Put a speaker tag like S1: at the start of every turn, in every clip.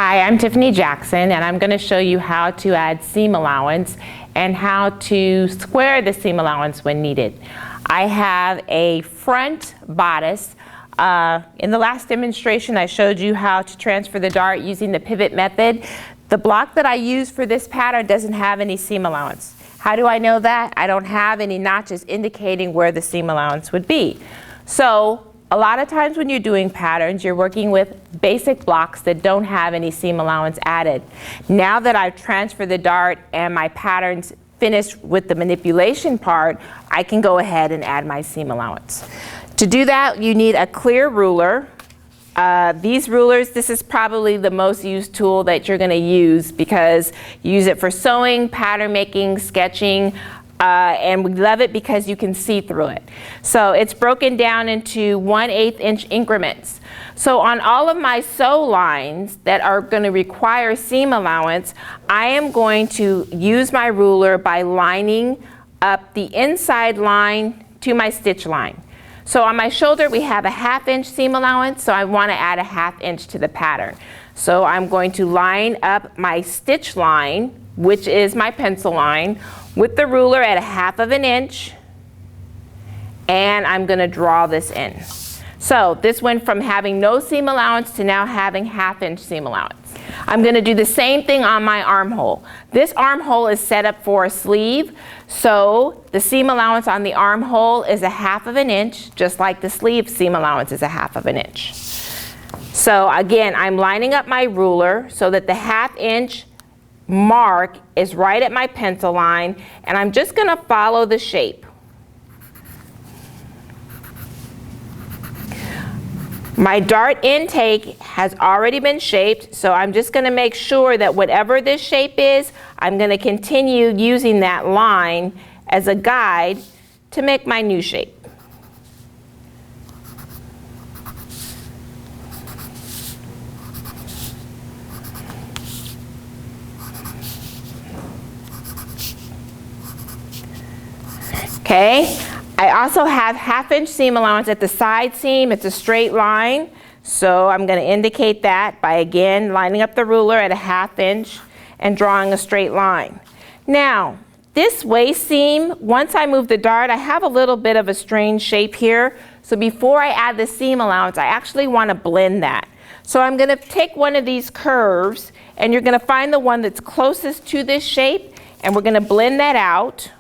S1: Hi, I'm Tiffany Jackson, and I'm going to show you how to add seam allowance and how to square the seam allowance when needed. I have a front bodice. In the last demonstration, I showed you how to transfer the dart using the pivot method. The block that I use for this pattern doesn't have any seam allowance. How do I know that? I don't have any notches indicating where the seam allowance would be. So a lot of times when you're doing patterns, you're working with basic blocks that don't have any seam allowance added. Now that I've transferred the dart and my pattern's finished with the manipulation part, I can go ahead and add my seam allowance. To do that, you need a clear ruler. These rulers, this is probably the most used tool that you're going to use because you use it for sewing, pattern making, sketching, and we love it because you can see through it. So it's broken down into 1/8 inch increments. So on all of my sew lines that are going to require seam allowance, I am going to use my ruler by lining up the inside line to my stitch line. So on my shoulder we have a 1/2 inch seam allowance, so I want to add a 1/2 inch to the pattern. So I'm going to line up my stitch line, which is my pencil line, with the ruler at 1/2 inch, and I'm going to draw this in. So this went from having no seam allowance to now having 1/2 inch seam allowance. I'm going to do the same thing on my armhole. This armhole is set up for a sleeve, so the seam allowance on the armhole is 1/2 inch, just like the sleeve seam allowance is 1/2 inch. So again, I'm lining up my ruler so that the 1/2 inch mark is right at my pencil line, and I'm just going to follow the shape. My dart intake has already been shaped, so I'm just going to make sure that whatever this shape is, I'm going to continue using that line as a guide to make my new shape. Okay, I also have 1/2 inch seam allowance at the side seam. It's a straight line, so I'm going to indicate that by again lining up the ruler at 1/2 inch and drawing a straight line. Now, this waist seam, once I move the dart, I have a little bit of a strange shape here. So before I add the seam allowance, I actually want to blend that. So I'm going to take one of these curves, and you're going to find the one that's closest to this shape, and we're going to blend that out.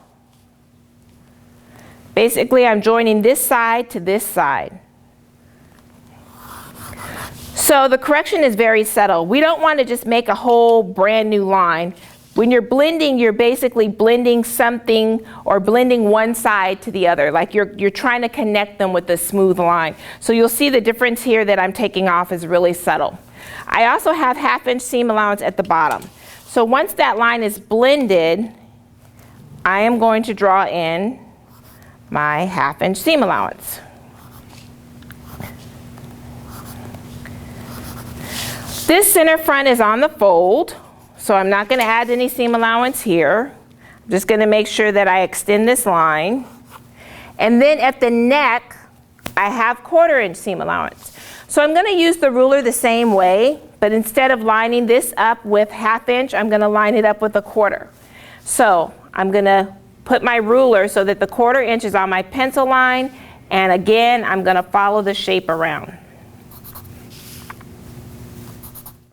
S1: Basically, I'm joining this side to this side. So the correction is very subtle. We don't want to just make a whole brand new line. When you're blending, you're basically blending something or blending one side to the other, like you're trying to connect them with a smooth line. So you'll see the difference here that I'm taking off is really subtle. I also have 1/2 inch seam allowance at the bottom. So once that line is blended, I am going to draw in my 1/2 inch seam allowance. This center front is on the fold, so I'm not going to add any seam allowance here. I'm just going to make sure that I extend this line. And then at the neck, I have 1/4 inch seam allowance. So I'm going to use the ruler the same way, but instead of lining this up with 1/2 inch, I'm going to line it up with 1/4. So I'm going to put my ruler so that the 1/4 inch is on my pencil line, and again I'm going to follow the shape around.